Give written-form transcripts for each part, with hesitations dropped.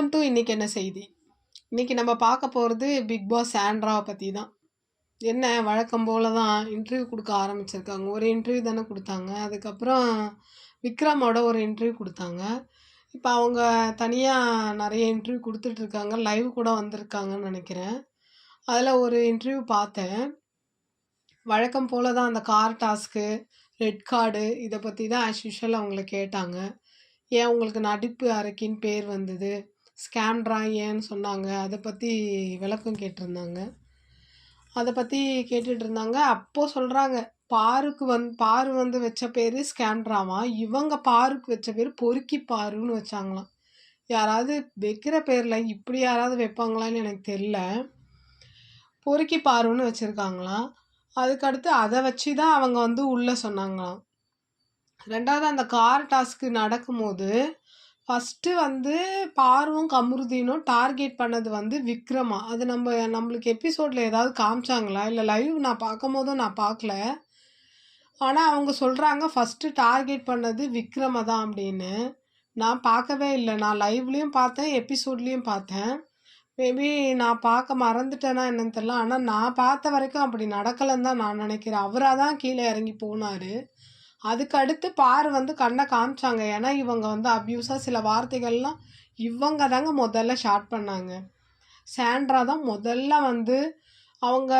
Welcome to இன்னைக்கு என்ன செய்தி. இன்னைக்கு நம்ம பார்க்க போகிறது பிக் பாஸ் சாண்ட்ராவை பற்றி தான். என்ன வழக்கம் போல தான் இன்டர்வியூ கொடுக்க ஆரம்பிச்சிருக்காங்க. ஒரு இன்டர்வியூ தானே கொடுத்தாங்க. அதுக்கப்புறம் விக்ரமோட ஒரு இன்டர்வியூ கொடுத்தாங்க. இப்போ அவங்க தனியாக நிறைய இன்டர்வியூ கொடுத்துட்ருக்காங்க. லைவ் கூட வந்திருக்காங்கன்னு நினைக்கிறேன். அதில் ஒரு இன்டர்வியூ பார்த்தேன். வழக்கம் போல தான் அந்த கார் டாஸ்க்கு, ரெட் கார்டு இதை பற்றி தான் ஆஸ் யூஷுவல் அவங்கள கேட்டாங்க. ஏன் உங்களுக்கு நடிப்பு அறைக்கின்னு பேர் வந்தது, ஸ்கேம்ட்ரா ஏன்னு சொன்னாங்க, அதை பற்றி விளக்கம் கேட்டிருந்தாங்க. அதை பற்றி கேட்டுட்டு இருந்தாங்க. அப்போது சொல்கிறாங்க, பாரு வந்து வச்ச பேர் ஸ்கேம்ட்ராவா, இவங்க பாருக்கு வச்ச பேர் பொறுக்கி பாருன்னு வச்சாங்களாம். யாராவது வைக்கிற பேரில் இப்படி யாராவது வைப்பாங்களான்னு எனக்கு தெரியல. பொறுக்கி பாருன்னு வச்சுருக்காங்களாம். அதுக்கடுத்து அதை வச்சு தான் அவங்க வந்து உள்ளே சொன்னாங்களாம். ரெண்டாவது அந்த கார் டாஸ்க்கு நடக்கும்போது ஃபஸ்ட்டு வந்து பார்வும் கமருதீனும் டார்கெட் பண்ணது வந்து விக்ரமா. அது நம்மளுக்கு எபிசோடில் ஏதாவது காமிச்சாங்களா, இல்லை லைவ் நான் பார்க்கும் போதும் நான் பார்க்கல. ஆனால் அவங்க சொல்கிறாங்க ஃபஸ்ட்டு டார்கெட் பண்ணது விக்ரமை தான் அப்படின்னு. நான் பார்க்கவே இல்லை. நான் லைவ்லேயும் பார்த்தேன், எபிசோட்லேயும் பார்த்தேன். மேபி நான் பார்க்க மறந்துட்டேன்னா என்னன்னு தெரியல. ஆனால் நான் பார்த்த வரைக்கும் அப்படி நடக்கலைன்னு தான் நான் நினைக்கிறேன். அவராக தான் கீழே இறங்கி போனார். அதுக்கு அடுத்து பாரு வந்து கண்ணை காமிச்சாங்க. ஏன்னா இவங்க வந்து அப்யூஸாக சில வார்த்தைகள்லாம் இவங்க தாங்க முதல்ல ஸ்டார்ட் பண்ணாங்க. சாண்ட்ரா தான் முதல்ல வந்து அவங்க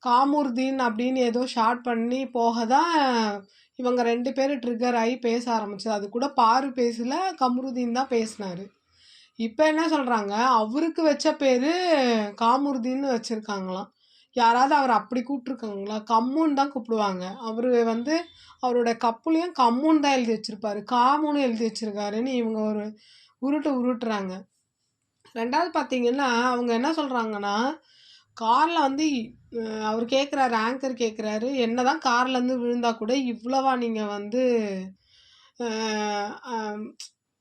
காமுர்தீன் அப்படின்னு ஏதோ ஸ்டார்ட் பண்ணி போக தான் இவங்க 2 பேரும் ட்ரிகர் ஆகி பேச ஆரம்பிச்சது. அது கூட பாரு பேசல, கமருதீன் தான் பேசினாரு. இப்போ என்ன சொல்கிறாங்க, அவருக்கு வச்ச பேர் காமுர்தீன்னு வச்சுருக்காங்களாம். யாராவது அவர் அப்படி கூப்பிட்ருக்காங்களா? கம்முன்னு தான் கூப்பிடுவாங்க. அவர் வந்து அவரோட கப்புலையும் கம்முன்னு தான் எழுதி வச்சுருப்பாரு, காமுன்னு எழுதி வச்சுருக்காருன்னு இவங்க ஒரு உருட்டுறாங்க. ரெண்டாவது பார்த்தீங்கன்னா அவங்க என்ன சொல்கிறாங்கன்னா, காரில் வந்து அவர் கேட்குறாரு, ஆங்கர் கேட்குறாரு, என்ன தான் கார்லேருந்து விழுந்தா கூட இவ்வளவா நீங்கள் வந்து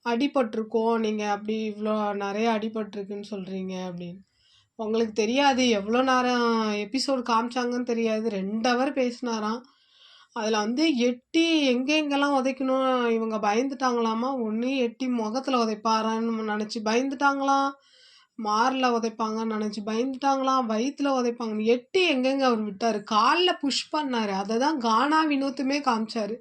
அடிபட்டிருக்கோம், நீங்கள் அப்படி இவ்வளோ நிறைய அடிபட்டிருக்குன்னு சொல்கிறீங்க அப்படின்னு. உங்களுக்கு தெரியாது எவ்வளோ நேரம் எபிசோடு காமிச்சாங்கன்னு தெரியாது. 2 ஹவர் பேசினாராம். அதில் வந்து எட்டி எங்கெங்கெல்லாம் உதைக்கணும் இவங்க பயந்துட்டாங்களாமா. ஒன்று எட்டி முகத்தில் உதைப்பாரான்னு நினச்சி பயந்துட்டாங்களாம், மாரில் உதைப்பாங்கன்னு நினச்சி பயந்துட்டாங்களாம், வயிற்றில் உதைப்பாங்க. எட்டி எங்கெங்க அவர் விட்டார், காலில் புஷ் பண்ணார். அதை தான் கானா வினோத்துமே காமிச்சார்.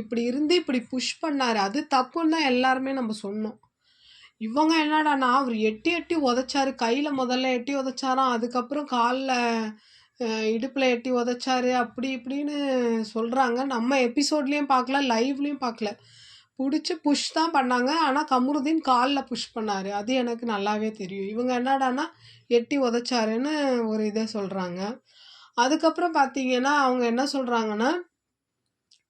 இப்படி இருந்து இப்படி புஷ் பண்ணார், அது தப்புன்னு தான் எல்லாருமே நம்ம சொன்னோம். இவங்க என்னடானா அவர் எட்டி உதைச்சாரு. கையில் முதல்ல எட்டி உதைச்சாராம், அதுக்கப்புறம் காலில் இடுப்பில் எட்டி உதைச்சாரு, அப்படி இப்படின்னு சொல்கிறாங்க. நம்ம எபிசோட்லேயும் பார்க்கல, லைவ்லேயும் பார்க்கல. பிடிச்சி புஷ் தான் பண்ணாங்க. ஆனால் கமருதீன் காலில் புஷ் பண்ணார், அது எனக்கு நல்லாவே தெரியும். இவங்க என்னடானா எட்டி உதைச்சாருன்னு ஒரு இதை சொல்கிறாங்க. அதுக்கப்புறம் பார்த்தீங்கன்னா அவங்க என்ன சொல்கிறாங்கன்னா,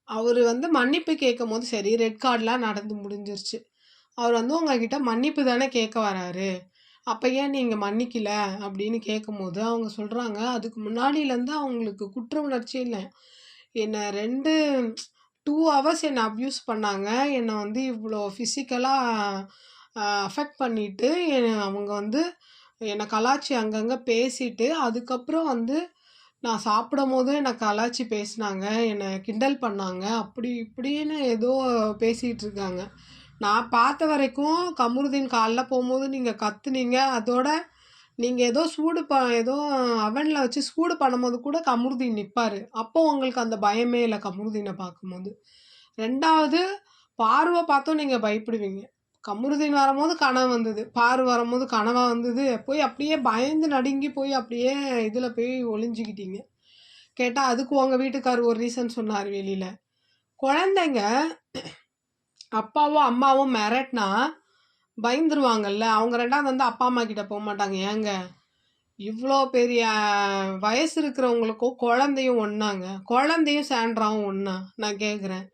அவர் வந்து மன்னிப்பு கேட்கும் போது சரி, ரெட் கார்டெலாம் நடந்து முடிஞ்சிருச்சு. அவர் வந்து உங்ககிட்ட மன்னிப்பு தானே கேட்க வராரு, அப்போ ஏன் நீங்கள் மன்னிக்கல அப்படின்னு கேட்கும்போது அவங்க சொல்கிறாங்க, அதுக்கு முன்னாடியிலேருந்து அவங்களுக்கு குற்ற உணர்ச்சி இல்லை. என்னை 2 ஹவர்ஸ் என்னை அப்யூஸ் பண்ணாங்க, என்னை வந்து இவ்வளோ ஃபிசிக்கலாக அஃபெக்ட் பண்ணிவிட்டு அவங்க வந்து என்னை கலாச்சி அங்கங்கே பேசிட்டு, அதுக்கப்புறம் வந்து நான் சாப்பிடும் போதும் என்னை கலாச்சி பேசினாங்க, என்னை கிண்டல் பண்ணாங்க, அப்படி இப்படின்னு ஏதோ பேசிகிட்டு இருக்காங்க. நான் பார்த்த வரைக்கும் கமருதீன் காலைல போகும்போது நீங்கள் கத்துனீங்க, அதோட நீங்கள் ஏதோ அவனில் வச்சு சூடு பண்ணும்போது கூட கமருதீன் நிற்பார். அப்போ உங்களுக்கு அந்த பயமே இல்லை கமருதீனை பார்க்கும்போது. ரெண்டாவது பார்வை பார்த்தும் நீங்கள் பயப்படுவீங்க. கமருதீன் வரும்போது கனவு வந்தது, பாரு வரும்போது கனவாக வந்தது, போய் அப்படியே பயந்து நடுங்கி போய் அப்படியே இதில் போய் ஒளிஞ்சிக்கிட்டீங்க. கேட்டால் அதுக்கு உங்கள் வீட்டுக்காரர் ஒரு ரீசன் சொன்னார். வெளியில் குழந்தைங்க அப்பாவும் அம்மாவும் மிரட்டினா பயந்துருவாங்கல்ல, அவங்க 2வது வந்து அப்பா அம்மா கிட்ட போக மாட்டாங்க. ஏங்க இவ்வளோ பெரிய வயசு இருக்கிறவங்களுக்கும் குழந்தையும் ஒன்றாங்க, குழந்தையும் சாண்ட்ராவும் ஒன்றா நான் கேட்குறேன்.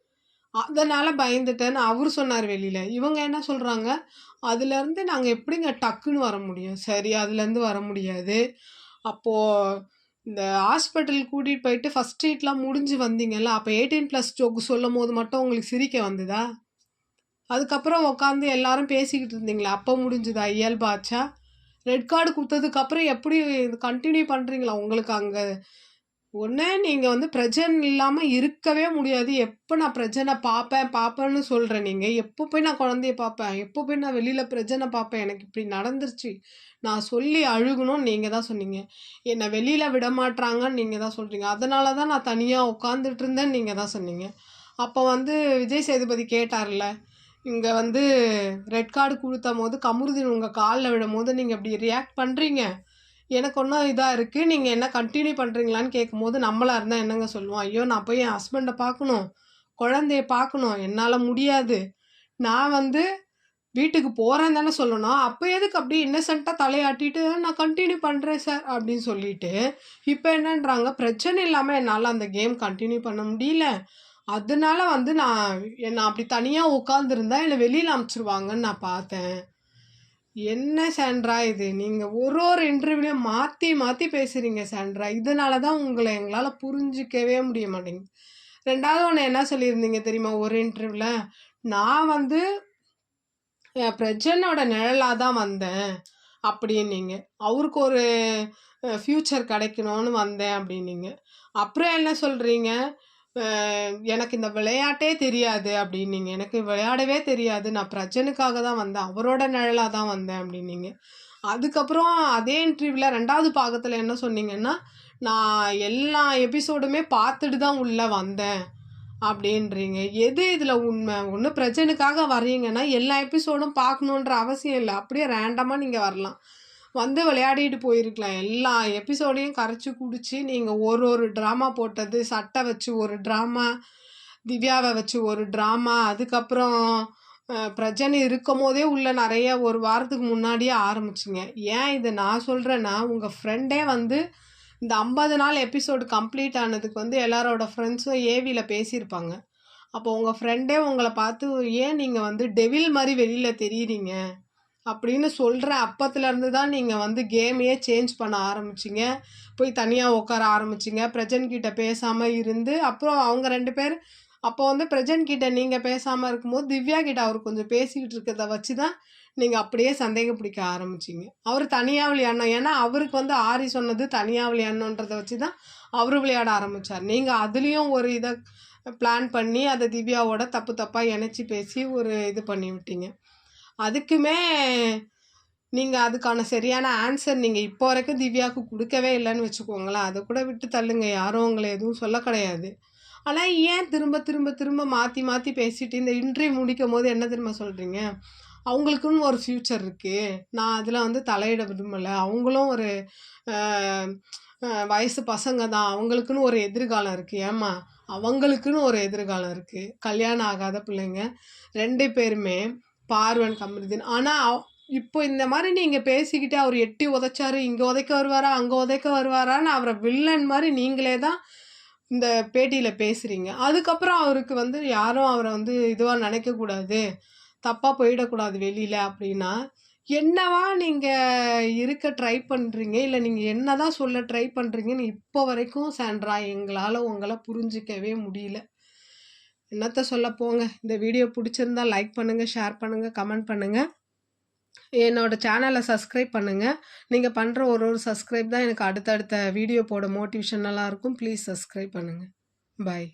அதனால் பயந்துட்டேன்னு அவர் சொன்னார் வெளியில். இவங்க என்ன சொல்கிறாங்க, அதுலேருந்து நாங்கள் எப்படிங்க டக்குன்னு வர முடியும்? சரி, அதுலேருந்து வர முடியாது. அப்போது இந்த ஹாஸ்பிட்டல் கூட்டிகிட்டு போயிட்டு ஃபஸ்ட் ட்ரீட்லாம் முடிஞ்சு வந்தீங்கல்ல, அப்போ 18+ ஜோக்கு சொல்லும் போது மட்டும் உங்களுக்கு சிரிக்க வந்ததா? அதுக்கப்புறம் உட்காந்து எல்லாரும் பேசிக்கிட்டு இருந்தீங்களா, அப்போ முடிஞ்சுதா? இயல்பாச்சா? ரெட் கார்டு கொடுத்ததுக்கப்புறம் எப்படி கண்டினியூ பண்ணுறீங்களா? உங்களுக்கு அங்கே ஒண்ணு நீங்க வந்து பிரஜன் இல்லாம இருக்கவே முடியாது. எப்ப நான் பிரஜனை பாப்பேன்னு சொல்றேன் நீங்க. எப்போ போய் நான் குழந்தைய பாப்பேன்? எப்போ போய் நான் வெளியில பிரஜனை பாப்பேன்? எனக்கு இப்படி நடந்துருச்சு. நான் சொல்லி அழுகணும்னு நீங்க தான் சொன்னீங்க. என்ன வெளியில விடமாட்றாங்கன்னு நீங்க தான் சொல்றீங்க. அதனால தான் நான் தனியா உட்காந்துட்டு இருந்தேன்னு நீங்க தான் சொன்னீங்க. அப்போ வந்து விஜய் சேதுபதி கேட்டார்ல, இங்க வந்து ரெட் கார்டு குடுத்தம்போது கமருதீன் உங்க கால்ல விழும்போது நீங்க இப்படி ரியாக்ட் பண்றீங்க. எனக்கு ஒன்றும் இதாக இருக்குது, நீங்கள் என்ன கண்டினியூ பண்ணுறீங்களான்னு கேட்கும்போது நம்மளா இருந்தால் என்னங்க சொல்லுவோம்? ஐயோ நான் போய் என் ஹஸ்பண்டை பார்க்கணும், குழந்தைய பார்க்கணும், என்னால் முடியாது, நான் வந்து வீட்டுக்கு போகிறேன்னு தானே சொல்லணும். அப்போ எதுக்கு அப்படி இன்னசென்ட்டாக தலையாட்டிட்டு நான் கண்டினியூ பண்ணுறேன் சார் அப்படின்னு சொல்லிட்டு இப்போ என்னன்றாங்க, பிரச்சனை இல்லாமல் என்னால் அந்த கேம் கண்டினியூ பண்ண முடியல, அதனால வந்து நான் அப்படி தனியாக உட்காந்துருந்தா என்னை வெளியில் அனுப்பிச்சிருவாங்கன்னு நான் பார்த்தேன். என்ன சாண்ட்ரா இது? நீங்க ஒரு இன்டர்வியூலயும் மாத்தி மாத்தி பேசுறீங்க சாண்ட்ரா. இதனால தான் உங்கள எங்களால புரிஞ்சுக்கவே முடிய மாட்டேங்குது. 2வது ஒண்ணு என்ன சொல்லியிருந்தீங்க தெரியுமா? ஒரு இன்டர்வியூல, நான் வந்து பிரஜனோட நிழலா தான் வந்தேன் அப்படின்னீங்க. அவருக்கு ஒரு ஃப்யூச்சர் கிடைக்கணும்னு வந்தேன் அப்படின்னீங்க. அப்புறம் என்ன சொல்றீங்க? எனக்கு இந்த விளையாட்டே தெரியாது அப்படின்னீங்க. எனக்கு விளையாடவே தெரியாது. நான் பிரஜனுக்காக தான் வந்தேன். அவரோட நிழலா தான் வந்தேன் அப்படின்னீங்க. அதுக்கப்புறம் அதே இன்டர்வியூல 2வது பாகத்துல என்ன சொன்னீங்கன்னா, நான் எல்லா எபிசோடுமே பார்த்துட்டு தான் உள்ள வந்தேன் அப்படின்றீங்க. எது இதுல உண்மை? ஒண்ணு பிரஜனுக்காக வர்றீங்கன்னா, எல்லா எபிசோடும் பார்க்கணுன்ற அவசியம் இல்ல. அப்படியே ரேண்டமா நீங்க வரலாம். வந்து விளையாடிட்டு போயிருக்கலாம். எல்லா எபிசோடையும் கரைச்சு குடிச்சு நீங்க ஒரு ட்ராமா போட்டது, சட்டை வச்சு ஒரு ட்ராமா, திவ்யாவை வச்சு ஒரு ட்ராமா, அதுக்கப்புறம் பிரஜன் இருக்கும்போதே உள்ள நிறைய ஒரு வாரத்துக்கு முன்னாடியே ஆரம்பிச்சிங்க. ஏன் இதை நான் சொல்கிறேன்னா, உங்கள் ஃப்ரெண்டே வந்து இந்த 50 நாள் எபிசோடு கம்ப்ளீட் ஆனதுக்கு வந்து எல்லாரோட ஃப்ரெண்ட்ஸும் ஏவியில் பேசியிருப்பாங்க. அப்போ உங்கள் ஃப்ரெண்டே உங்களை பார்த்து, ஏன் நீங்கள் வந்து டெவில் மாதிரி வெளியில் தெரியுறீங்க அப்படின்னு சொல்கிற அப்பத்துலேருந்து தான் நீங்கள் வந்து கேமையே சேஞ்ச் பண்ண ஆரம்பிச்சிங்க. போய் தனியாக உட்கார ஆரம்பிச்சிங்க. பிரஜன் கிட்ட பேசாமல் இருந்து அப்புறம் அவங்க 2 பேர் அப்போ வந்து பிரஜன் கிட்ட நீங்கள் பேசாமல் இருக்கும்போது திவ்யா கிட்ட அவர் கொஞ்சம் பேசிக்கிட்டு இருக்கிறத வச்சு தான் நீங்கள் அப்படியே சந்தேகம் பிடிக்க ஆரம்பிச்சிங்க. அவர் தனியாக விளையாடணும், ஏன்னா அவருக்கு வந்து ஆரி சொன்னது தனியாக விளையாடணுன்றதை வச்சு தான் அவர் விளையாட ஆரம்பித்தார். நீங்கள் அதுலேயும் ஒரு இதை பிளான் பண்ணி அதை திவ்யாவோட தப்பாக இணைச்சி பேசி ஒரு இது பண்ணி விட்டீங்க. அதுக்குமே நீங்கள் அதுக்கான சரியான ஆன்சர் நீங்கள் இப்போ வரைக்கும் திவ்யாவுக்கு கொடுக்கவே இல்லைன்னு வச்சுக்கோங்களேன். அதை கூட விட்டு தள்ளுங்க, யாரும் உங்களை எதுவும் சொல்ல கிடையாது. ஆனால் ஏன் திரும்ப திரும்ப திரும்ப மாற்றி மாற்றி பேசிட்டு இந்த இன்டர்வியூ முடிக்கும் போது என்ன திரும்ப சொல்கிறீங்க? அவங்களுக்குன்னு ஒரு ஃப்யூச்சர் இருக்குது, நான் அதில் வந்து தலையிட விரும்பலை, அவங்களும் ஒரு வயசு பசங்க தான், அவங்களுக்குன்னு ஒரு எதிர்காலம் இருக்குது. ஏம்மா, அவங்களுக்குன்னு ஒரு எதிர்காலம் இருக்குது. கல்யாணம் ஆகாத பிள்ளைங்க 2 பேருமே, பார்வன் கமருதீன். ஆனால் இப்போ இந்த மாதிரி நீங்கள் பேசிக்கிட்டு அவர் எட்டி உதைச்சாரு, இங்கே உதைக்க வருவாரா அங்கே உதைக்க வருவாரான்னு அவரை வில்லன் மாதிரி நீங்களே தான் இந்த பேட்டியில் பேசுகிறீங்க. அதுக்கப்புறம் அவருக்கு வந்து யாரும் அவரை வந்து இதுவாக நினைக்கக்கூடாது, தப்பாக போயிடக்கூடாது வெளியில் அப்படின்னா, என்னவா நீங்கள் இருக்க ட்ரை பண்ணுறீங்க, இல்லை நீங்கள் என்ன தான் சொல்ல ட்ரை பண்ணுறீங்கன்னு இப்போ வரைக்கும் சாண்ட்ரா எங்களால் உங்களை புரிஞ்சிக்கவே முடியல. என்னத்த சொல்ல போங்க. இந்த வீடியோ பிடிச்சிருந்தா லைக் பண்ணுங்கள், ஷேர் பண்ணுங்கள், கமெண்ட் பண்ணுங்கள். என்னோட சேனலை சப்ஸ்கிரைப் பண்ணுங்கள். நீங்கள் பண்ணுற ஒரு சப்ஸ்கிரைப் தான் எனக்கு அடுத்தடுத்த வீடியோ போட மோட்டிவேஷனலாக இருக்கும். ப்ளீஸ் சப்ஸ்கிரைப் பண்ணுங்கள். பாய்.